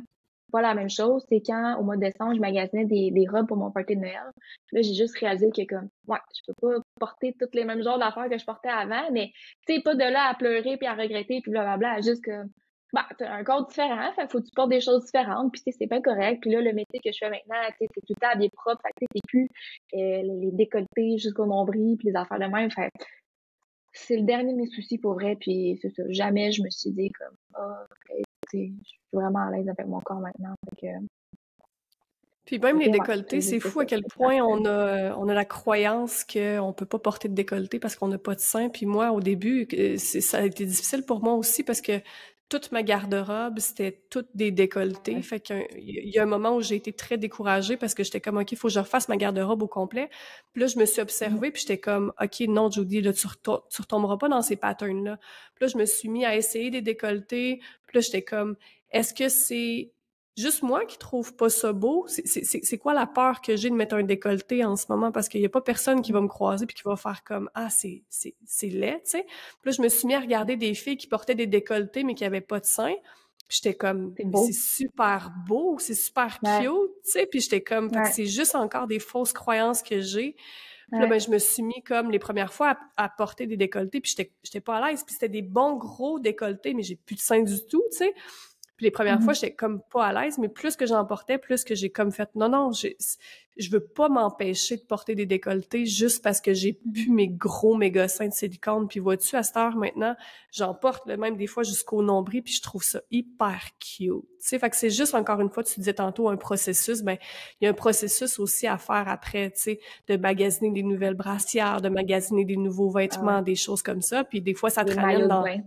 pas la même chose, c'est quand, au mois de décembre, je magasinais des robes pour mon party de Noël. Là, j'ai juste réalisé que comme, ouais, je peux pas porter tous les mêmes genres d'affaires que je portais avant, mais tu sais, pas de là à pleurer puis à regretter puis blablabla, juste que, bah, t'as un corps différent, fait faut que tu portes des choses différentes, puis tu sais, c'est pas correct. Puis là, le métier que je fais maintenant, tu sais, c'est tout le temps habillé propre, fait que tu sais, c'est plus les décolletés jusqu'au nombril puis les affaires de même, fait c'est le dernier de mes soucis pour vrai, puis c'est ça. Jamais je me suis dit comme ok, tu sais, je suis vraiment à l'aise avec mon corps maintenant. Puis même les Ouais, décolletés, c'est c'est fou ça. à quel point on a la croyance qu'on peut pas porter de décolleté parce qu'on n'a pas de sein. Puis moi, au début, ça a été difficile pour moi aussi parce que toute ma garde-robe, c'était toutes des décolletés. Ouais. Fait qu'il y a un moment où j'ai été très découragée parce que j'étais comme, OK, il faut que je refasse ma garde-robe au complet. Puis là, je me suis Mhm. observée, puis j'étais comme, OK, non, Judy, là, tu retomberas pas dans ces patterns-là. Puis là, je me suis mis à essayer des décolletés. Puis là, j'étais comme, est-ce que c'est juste moi qui trouve pas ça beau? C'est quoi la peur que j'ai de mettre un décolleté en ce moment? Parce qu'il y a pas personne qui va me croiser puis qui va faire comme, ah, c'est laid, tu sais. Puis là, je me suis mis à regarder des filles qui portaient des décolletés mais qui avaient pas de seins. Puis j'étais comme, C'est mais c'est beau. super beau, c'est super cute, Ouais, tu sais. Puis j'étais comme, fait que ouais, c'est juste encore des fausses croyances que j'ai. Puis là, ouais. ben, je me suis mis comme les premières fois à porter des décolletés, puis j'étais pas à l'aise. Puis c'était des bons gros décolletés, mais j'ai plus de seins du tout, tu sais. Puis les premières fois, Mhm. j'étais comme pas à l'aise, mais plus que j'en portais, plus que j'ai comme fait, non, non, je veux pas m'empêcher de porter des décolletés juste parce que j'ai Mhm. plus mes gros méga seins de silicone. Puis vois-tu, à cette heure maintenant, j'en porte le même des fois jusqu'au nombril, puis je trouve ça hyper cute. Tu sais, fait que c'est juste, encore une fois, tu disais tantôt un processus, ben, il y a un processus aussi à faire après, tu sais, de magasiner des nouvelles brassières, de magasiner des nouveaux Ah ouais. vêtements, des choses comme ça. Puis des fois, ça Des te ramène maillots de dans bain.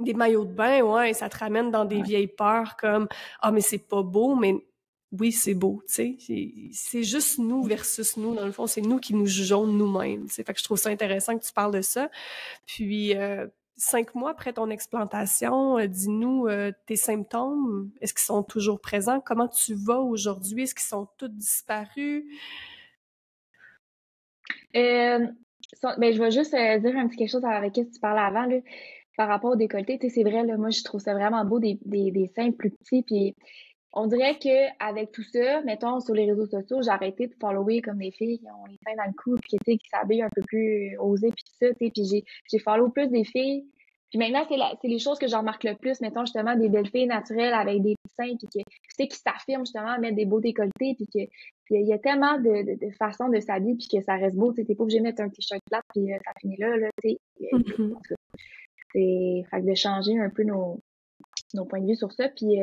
des maillots de bain, ouais, ça te ramène dans des Ouais. vieilles peurs comme ah mais c'est pas beau, mais oui, c'est beau, tu sais. C'est juste nous versus nous. Dans le fond, c'est nous qui nous jugeons nous-mêmes, tu sais. Fait que je trouve ça intéressant que tu parles de ça. Puis, 5 mois après ton explantation, dis-nous tes symptômes. Est-ce qu'ils sont toujours présents? Comment tu vas aujourd'hui? Est-ce qu'ils sont tous disparus? Ben, je vais juste dire un petit quelque chose avec ce que tu parlais avant, là, par rapport au décolleté. Tu sais, c'est vrai, là, moi, je trouve ça vraiment beau, des seins plus petits. Puis on dirait qu'avec tout ça, mettons, sur les réseaux sociaux, j'ai arrêté de follower comme des filles qui ont les seins dans le cou, puis tu sais, qui s'habillent un peu plus osées, puis tout ça, tu sais. Puis j'ai follow plus des filles. Puis maintenant, c'est les choses que je remarque le plus, mettons, justement, des belles filles naturelles avec des petits seins, puis que, tu sais, qui s'affirment, justement, à mettre des beaux décolletés, puis que il y a tellement de façons de s'habiller, puis que ça reste beau, tu sais, t'es pas obligé de mettre un t-shirt plat, puis ça finit là, tu sais. Mhm. En tout cas, fait que de changer un peu nos points de vue sur ça. Puis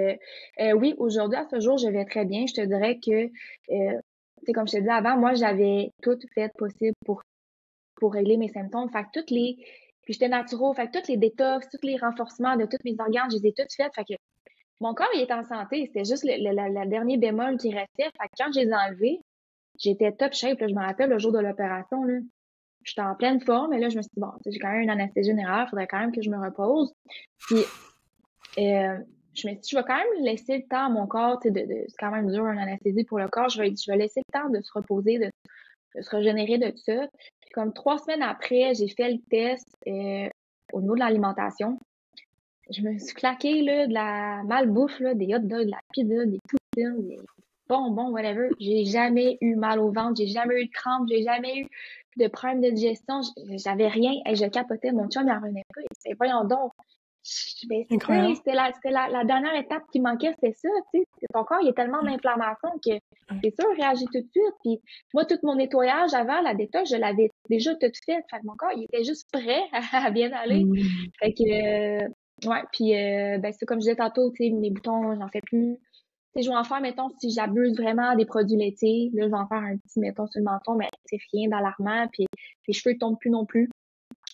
oui, aujourd'hui, à ce jour, je vais très bien. Je te dirais que, tu sais, comme je te disais avant, moi, j'avais tout fait possible pour régler mes symptômes. Fait que puis j'étais naturo, fait que tous les détox, tous les renforcements de tous mes organes, je les ai toutes faites. Fait que mon corps, il est en santé. C'était juste le dernier bémol qui restait. Fait que quand je les ai enlevés, j'étais top shape. Là, je me rappelle le jour de l'opération, là. J'étais en pleine forme, et là, je me suis dit, bon, j'ai quand même une anesthésie générale, il faudrait quand même que je me repose. Puis, je me suis dit, je vais quand même laisser le temps à mon corps, tu sais, c'est quand même dur, une anesthésie pour le corps. Je vais laisser le temps de se reposer, de se régénérer de tout ça. Puis, comme 3 semaines après, j'ai fait le test au niveau de l'alimentation. Je me suis claqué, là, de la malbouffe, là, des hot dogs, de la pizza, des poutines, des bonbons, whatever. J'ai jamais eu mal au ventre, j'ai jamais eu de crampes, j'ai jamais eu de problème de digestion, j'avais rien. Et je capotais, mon chum, il en revenait pas. Il disait, voyons donc. Ben, c'est ça, Incroyable. c'était la dernière étape qui manquait, c'était ça, tu sais. Ton corps, il y a tellement d'inflammation que c'est sûr, il réagit tout de suite. Puis moi, tout mon nettoyage avant la détox, je l'avais déjà tout fait. Fait que mon corps, il était juste prêt à bien aller. Mm. Fait que, ouais, puis ben, c'est comme je disais tantôt, tu sais, mes boutons, j'en fais plus. Tu sais, je vais en faire, mettons, si j'abuse vraiment des produits laitiers, là, je vais en faire un petit, mettons, sur le menton, mais c'est rien d'alarmant, puis les cheveux tombent plus non plus.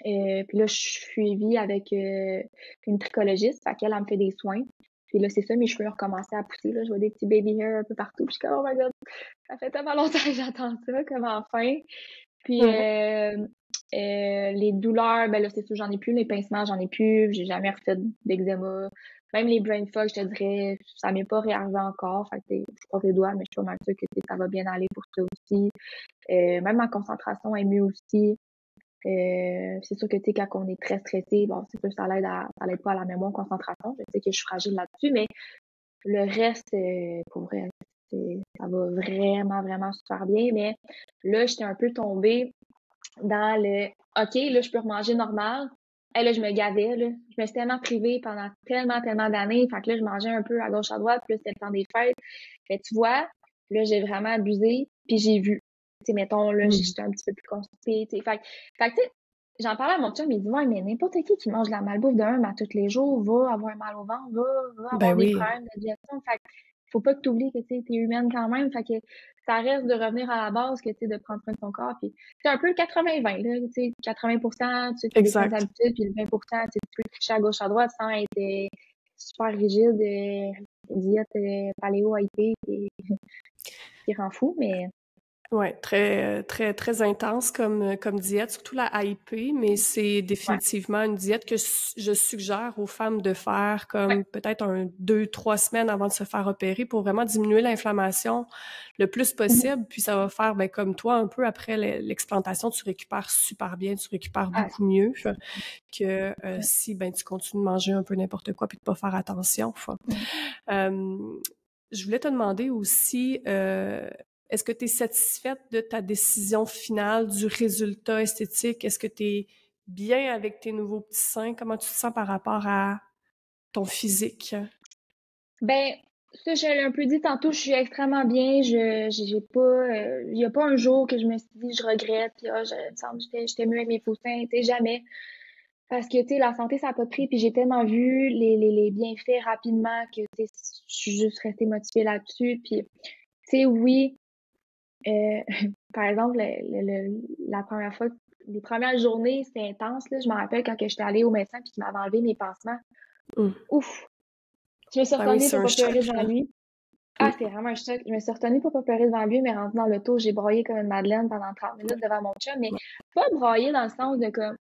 Puis là, je suis suivie avec une trichologiste, fait qu'elle, elle me fait des soins. Puis là, c'est ça, mes cheveux ont recommencé à pousser, là, je vois des petits baby hair un peu partout, puis je suis comme, oh my god, ça fait tellement longtemps que j'attends ça, comme enfin. Puis Ouais. les douleurs, ben là, c'est sûr, j'en ai plus. Les pincements, j'en ai plus. J'ai jamais refait d'eczéma. Même les brain fog, je te dirais, ça m'est pas réarrivé encore. Fait que je croise les doigts, mais je suis pas mal sûre que ça va bien aller pour ça aussi. Même ma concentration est mieux aussi. C'est sûr que tu sais, quand on est très stressé, bon, c'est sûr que ça l'aide pas à la mémoire concentration. Je sais que je suis fragile là-dessus, mais le reste, pour vrai, ça va vraiment, vraiment super bien. Mais là, j'étais un peu tombée dans le OK, là, je peux remanger normal. Et là, je me gavais, là. Je me suis tellement privée pendant tellement, tellement d'années. Fait que là, je mangeais un peu à gauche, à droite, puis là, c'était le temps des fêtes. Fait que tu vois, là, j'ai vraiment abusé, puis j'ai vu. Tu sais, mettons, là, Mm. j'étais un petit peu plus constipée, tu sais. Fait que, tu sais, j'en parlais à mon chum, il dit, ouais, mais n'importe qui mange de la malbouffe de un à tous les jours va avoir mal au ventre, va Ben avoir des oui. problèmes de digestion. Fait que, faut pas que tu oublies que, tu sais, t'es humaine quand même. Fait que, ça reste de revenir à la base, que, tu sais, de prendre soin de ton corps, puis c'est un peu le 80-20, là, tu sais, 80%, tu as des bonnes Exact. habitudes, puis le 20%, tu sais, tu peux tricher à gauche, à droite sans être super rigide, diète paléo hypée, qui rend fou, mais Ouais, très, très intense comme diète, surtout la AIP, mais c'est ouais, définitivement une diète que je suggère aux femmes de faire ouais, comme peut-être 2, 3 semaines avant de se faire opérer pour vraiment diminuer l'inflammation le plus mhm, possible. Puis ça va faire, ben, comme toi, un peu après l'explantation, tu récupères super bien, tu récupères ah, beaucoup mieux que ouais, si ben, tu continues de manger un peu n'importe quoi puis de pas faire attention. mhm. Euh, je voulais te demander aussi, est-ce que tu es satisfaite de ta décision finale, du résultat esthétique? Est-ce que tu es bien avec tes nouveaux petits seins? Comment tu te sens par rapport à ton physique? Ben, ça, je l'ai un peu dit tantôt, je suis extrêmement bien. J'ai pas, il y a pas un jour que je me suis dit, je regrette, puis il me semble que j'étais mieux avec mes poussins, tu sais, jamais. Parce que, tu sais, la santé, ça a pas de prix, puis j'ai tellement vu les bienfaits rapidement que, tu sais, je suis juste restée motivée là-dessus. Puis, tu sais, oui, euh, par exemple, la première fois, les premières journées, c'était intense, là. Je me rappelle quand que j'étais allée au médecin puis qu'il m'avait enlevé mes pansements. Hum. Ouf! Je me suis Ben oui, retournée c'est pour un pas pleurer choc, devant là. lui. Ah, c'est vraiment un choc. Je me suis retenue pour pas pleurer devant lui, mais rendu dans l'auto, j'ai broyé comme une madeleine pendant 30 minutes devant mon chum, mais Ouais. pas broyé dans le sens de comme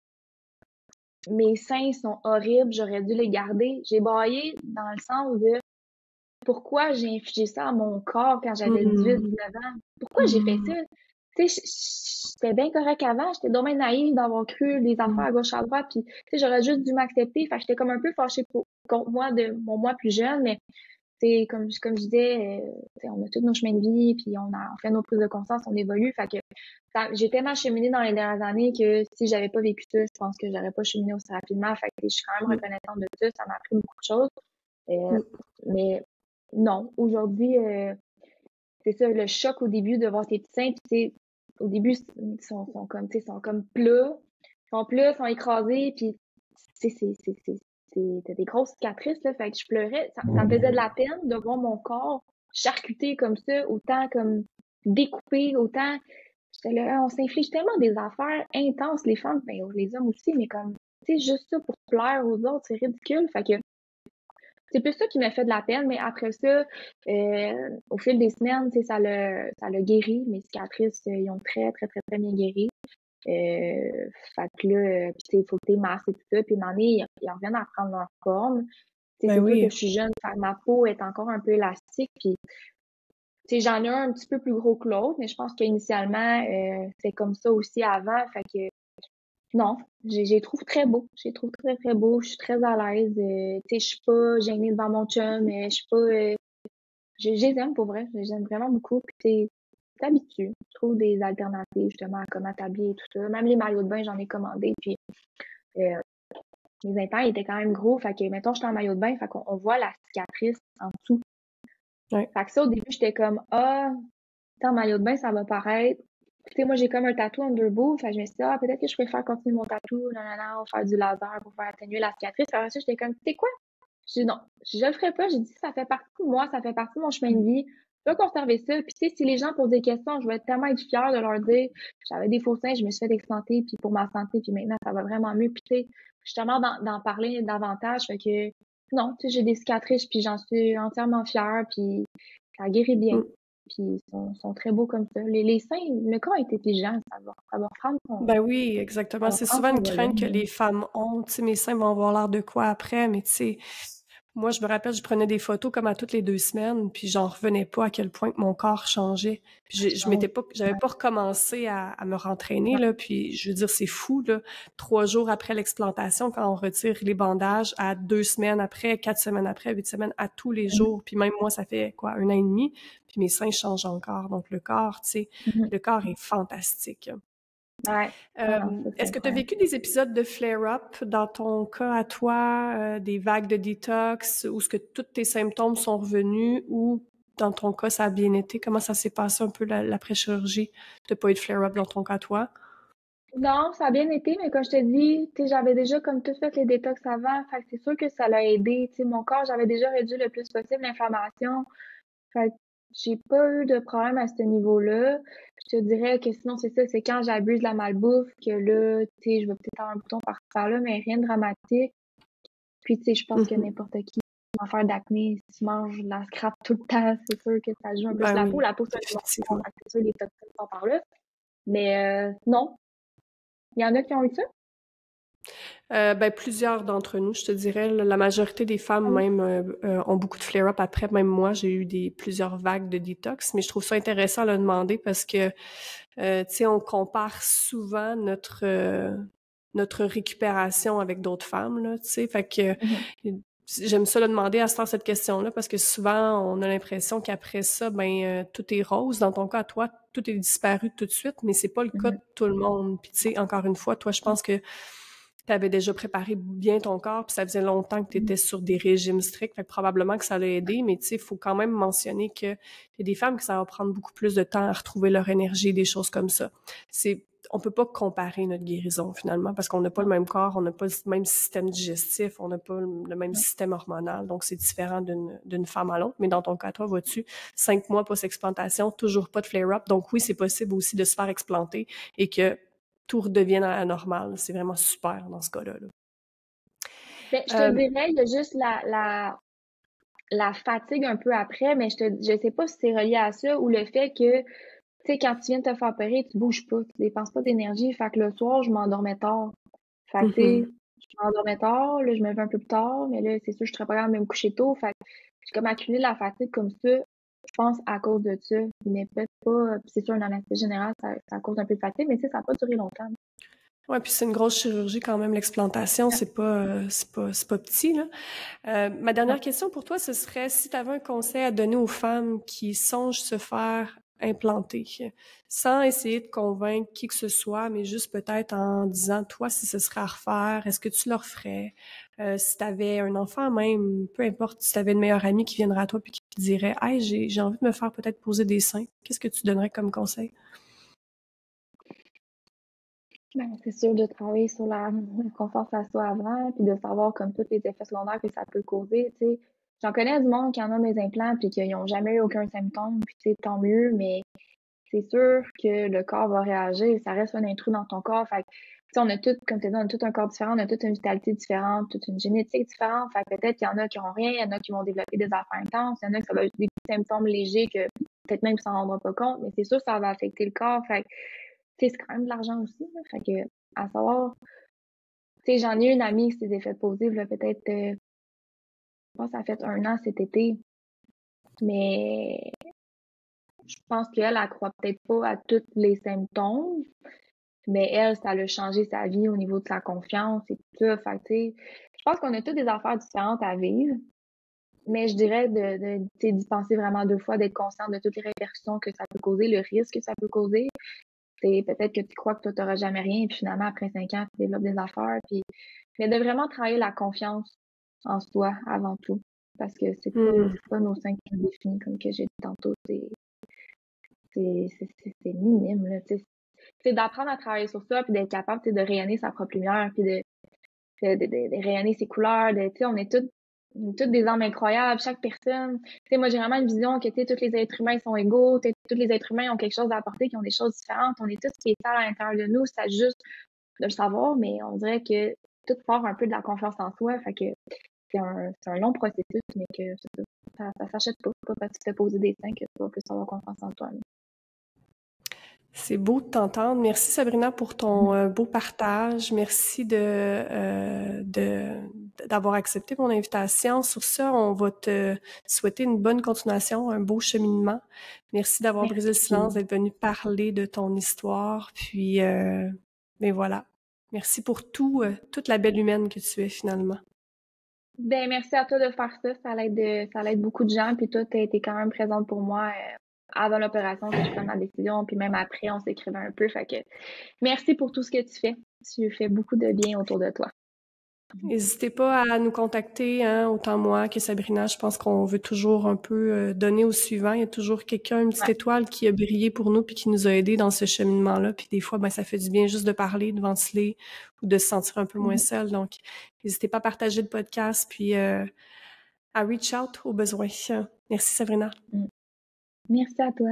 mes seins sont horribles, j'aurais dû les garder. J'ai broyé dans le sens de pourquoi j'ai infligé ça à mon corps quand j'avais 18, Mhm. 19 ans? Pourquoi j'ai fait ça? Mhm. Tu sais, j'étais bien correct avant, j'étais dommage naïve d'avoir cru les affaires à gauche à droite, puis tu sais, j'aurais juste dû m'accepter. Fait que j'étais comme un peu fâchée contre moi de mon moi plus jeune, mais c'est comme je disais, on a tous nos chemins de vie, puis on fait nos prises de conscience, on évolue. Fait que j'ai tellement cheminé dans les dernières années que si j'avais pas vécu ça, je pense que j'aurais pas cheminé aussi rapidement. Fait que je suis quand même reconnaissante de ça. Ça m'a appris beaucoup de choses. Euh, Mhm. mais non, aujourd'hui, c'est ça, le choc au début de voir tes petits seins, puis au début, ils sont comme plats, ils sont écrasés, puis tu sais, t'as des grosses cicatrices, là, fait que je pleurais. Ça me faisait de la peine de voir mon corps charcuté comme ça, autant comme découpé, autant. J'étais là, on s'inflige tellement des affaires intenses, les femmes, ben, les hommes aussi, mais comme, tu sais, juste ça pour plaire aux autres, c'est ridicule. Fait que c'est plus ça qui m'a fait de la peine, mais après ça, au fil des semaines, tu sais, ça l'a guéri. Mes cicatrices, ils ont très, très, très, très bien guéri. Fait que là, puis tu sais, il faut que t'es masses et tout ça. Puis une année, ils reviennent à prendre leur forme. Tu sais, Ben c'est sûr que oui. je suis jeune, fait que ma peau est encore un peu élastique. Puis, tu sais, j'en ai un petit peu plus gros que l'autre, mais je pense qu'initialement, c'est comme ça aussi avant. Fait que non, j'ai trouve très beau. J'ai trouve très, très beau. Je suis très à l'aise. Tu sais, je suis pas gênée devant mon chum. Je suis pas. Je les aime pour vrai. Je les aime vraiment beaucoup. Puis tu t'habitues. Je trouve des alternatives justement à comment t'habiller et tout ça. Même les maillots de bain, j'en ai commandé. Puis euh, mes intérêts ils étaient quand même gros. Fait que mettons, j'étais en maillot de bain, fait qu'on voit la cicatrice en dessous. Ouais. Fait que ça, au début, j'étais comme ah, en maillot de bain, ça va paraître. Tu sais, moi, j'ai comme un tatou underboob. Fait que je me suis dit, ah, peut-être que je préfère continuer mon tatou, nanana, ou faire du laser pour faire atténuer la cicatrice. Après ça, j'étais comme, tu sais quoi? Je dis non, je le ferai pas. J'ai dit, ça fait partie de moi, ça fait partie de mon chemin de vie. Je vais conserver ça. Puis, tu sais, si les gens posent des questions, je vais tellement être fière de leur dire, j'avais des faux seins, je me suis fait explanter, puis pour ma santé, puis maintenant, ça va vraiment mieux. Puis, tu sais, justement, d'en parler davantage. Fait que, non, tu sais, j'ai des cicatrices, puis j'en suis entièrement fière, puis ça guérit bien. Mm. Puis ils sont très beaux comme ça. Les seins, le corps est intelligent, ça va reprendre Ben oui, exactement. ça va C'est prendre souvent son une crainte que volume. les femmes ont. Tu sais, mes seins vont avoir l'air de quoi après, mais tu sais, moi, je me rappelle, je prenais des photos comme à toutes les 2 semaines, puis j'en revenais pas à quel point que mon corps changeait. Puis Ça change. j'avais Ouais, pas recommencé à me rentraîner, ouais. là. Puis je veux dire, c'est fou, là. 3 jours après l'explantation, quand on retire les bandages, à 2 semaines après, 4 semaines après, 8 semaines, à tous les Mhm, jours. Puis même moi, ça fait quoi, 1 an et demi, puis mes seins changent encore. Donc le corps, tu sais, mhm. le corps est fantastique. Ouais. Ah non, ça c'est Est-ce que tu as incroyable. vécu des épisodes de flare-up dans ton cas à toi, des vagues de détox, où ce que tous tes symptômes sont revenus, ou dans ton cas, ça a bien été? Comment ça s'est passé un peu l'après-chirurgie? T'as pas eu de flare-up dans ton cas à toi? Non, ça a bien été, mais comme je te dis, tu sais, j'avais déjà comme tout fait les détox avant, fait que c'est sûr que ça l'a aidé. Tu sais, mon corps, j'avais déjà réduit le plus possible l'inflammation. Fait que j'ai pas eu de problème à ce niveau-là. Je te dirais que sinon, c'est ça, c'est quand j'abuse de la malbouffe que là, tu sais, je vais peut-être avoir un bouton par par-là, mais rien de dramatique. Puis, tu sais, je pense que Mhm. n'importe qui va faire d'acné, si tu manges de la scrap tout le temps, c'est sûr que ça joue un peu sur Ben la peau. oui, La peau, c'est un émotion, définitivement. fait que c'est sûr, les toxines sont par là. Mais non, il y en a qui ont eu ça. Ben, plusieurs d'entre nous, je te dirais, là, la majorité des Ah femmes oui. même ont beaucoup de flare-up après. Même moi, j'ai eu plusieurs vagues de détox, mais je trouve ça intéressant à le demander parce que, tu sais, on compare souvent notre récupération avec d'autres femmes, là, tu sais, fait que Mhm. j'aime ça le demander à ce temps cette question-là parce que souvent, on a l'impression qu'après ça, ben, tout est rose. Dans ton cas, toi, tout est disparu tout de suite, mais c'est pas le cas de Mhm. tout le monde. Puis, tu sais, encore une fois, toi, je pense que tu avais déjà préparé bien ton corps, puis ça faisait longtemps que tu Mhm. étais sur des régimes stricts, fait que probablement que ça l'a aidé, mais tu sais, il faut quand même mentionner que y a des femmes que ça va prendre beaucoup plus de temps à retrouver leur énergie, des choses comme ça. On peut pas comparer notre guérison finalement, parce qu'on n'a pas Non, le même corps, on n'a pas le même système digestif, on n'a pas le même non. système hormonal, donc c'est différent d'une femme à l'autre. Mais dans ton cas, toi, vois-tu, 5 mois post-explantation, toujours pas de flare-up, donc oui, c'est possible aussi de se faire explanter et que tout redevienne à la normale. C'est vraiment super dans ce cas-là, là. Mais je te Euh, dirais, il y a juste la la fatigue un peu après, mais je sais pas si c'est relié à ça ou le fait que, tu sais, quand tu viens de te faire opérer, tu bouges pas, tu dépenses pas d'énergie. Fait que le soir, je m'endormais tard. Fait que, tu sais, Mhm. je m'endormais tard, là, je me levais un peu plus tard, mais là, c'est sûr, je serais pas capable de me coucher tôt. Fait que j'ai comme accumulé la fatigue comme ça, je pense, à cause de ça. Mais peut-être pas, puis c'est sûr, une anesthésie générale, ça cause un peu de fatigue, mais tu sais, ça n'a pas duré longtemps. Ouais, puis c'est une grosse chirurgie quand même, l'explantation, c'est pas petit, là. Ma Ouais. dernière question pour toi, ce serait si tu avais un conseil à donner aux femmes qui songent se faire implanter, sans essayer de convaincre qui que ce soit, mais juste peut-être en disant, toi, si ce serait à refaire, est-ce que tu le referais? Si tu avais un enfant même, peu importe, si tu avais une meilleure amie qui viendrait à toi puis qui te dirait, hey, j'ai envie de me faire peut-être poser des seins, qu'est-ce que tu donnerais comme conseil? Ben, c'est sûr de travailler sur la confiance à soi avant, puis de savoir comme tous les effets secondaires que ça peut causer, tu sais. J'en connais du monde qui en ont des implants puis qui n'ont jamais eu aucun symptôme, puis tu sais, tant mieux, mais c'est sûr que le corps va réagir, ça reste un intrus dans ton corps. Fait que, tu sais, on a tout, comme tu dis, on a tout un corps différent, on a toute une vitalité différente, toute une génétique différente. Fait que peut-être qu'il y en a qui n'ont rien, il y en a qui vont développer des affaires intenses, il y en a qui ça va être des petits symptômes légers que peut-être même qu'ils s'en rendront pas compte, mais c'est sûr que ça va affecter le corps. Fait que, tu sais, c'est quand même de l'argent aussi, là. Fait que, à savoir, tu sais, j'en ai une amie qui s'est fait poser, là, peut-être, je pense que ça a fait 1 an cet été, mais je pense qu'elle, elle croit peut-être pas à tous les symptômes. Mais elle, ça l'a changé sa vie au niveau de sa confiance et tout ça. Fait que, tu sais, je pense qu'on a toutes des affaires différentes à vivre, mais je dirais tu sais, d'y penser vraiment 2 fois, d'être consciente de toutes les répercussions que ça peut causer, le risque que ça peut causer. C'est peut-être que tu crois que toi, tu n'auras jamais rien, et puis finalement, après 5 ans, tu développes des affaires. Puis... Mais de vraiment travailler la confiance en soi avant tout. Parce que Hmm. c'est pas nos seins qui nous définissent, comme que j'ai dit tantôt. C'est minime, là. Tu sais, c'est d'apprendre à travailler sur ça, puis d'être capable, tu sais, de rayonner sa propre lumière, puis de rayonner ses couleurs. Tu sais, on est toutes des âmes incroyables, chaque personne. Tu sais, moi, j'ai vraiment une vision que, tu sais, tous les êtres humains sont égaux, tu sais, tous les êtres humains ont quelque chose à apporter, qui ont des choses différentes. On est tous spéciaux à l'intérieur de nous, c'est juste de le savoir, mais on dirait que tout part un peu de la confiance en soi. Fait que c'est un long processus, mais que ça s'achète pas parce que tu te fais poser des seins que tu vas plus avoir confiance en toi. C'est beau de t'entendre. Merci Sabrina pour ton beau partage. Merci d'avoir accepté mon invitation. Sur ça, on va te souhaiter une bonne continuation, un beau cheminement. Merci d'avoir brisé le silence, Merci. d'être venu parler de ton histoire. Puis, mais voilà. Merci pour toute la belle humaine que tu es finalement. Ben, merci à toi de faire ça. Ça l'aide beaucoup de gens. Puis toi, tu as été quand même présente pour moi avant l'opération que je prenne ma décision. Puis même après, on s'écrivait un peu. Fait que merci pour tout ce que tu fais. Tu fais beaucoup de bien autour de toi. N'hésitez pas à nous contacter, hein, autant moi que Sabrina. Je pense qu'on veut toujours un peu donner au suivant. Il y a toujours quelqu'un, une petite Ouais. étoile qui a brillé pour nous puis qui nous a aidés dans ce cheminement-là. Puis des fois, ben, ça fait du bien juste de parler, de ventiler ou de se sentir un peu moins Mhm. seul. Donc, n'hésitez pas à partager le podcast puis à reach out au besoin. Merci Sabrina. Mm. Merci à toi.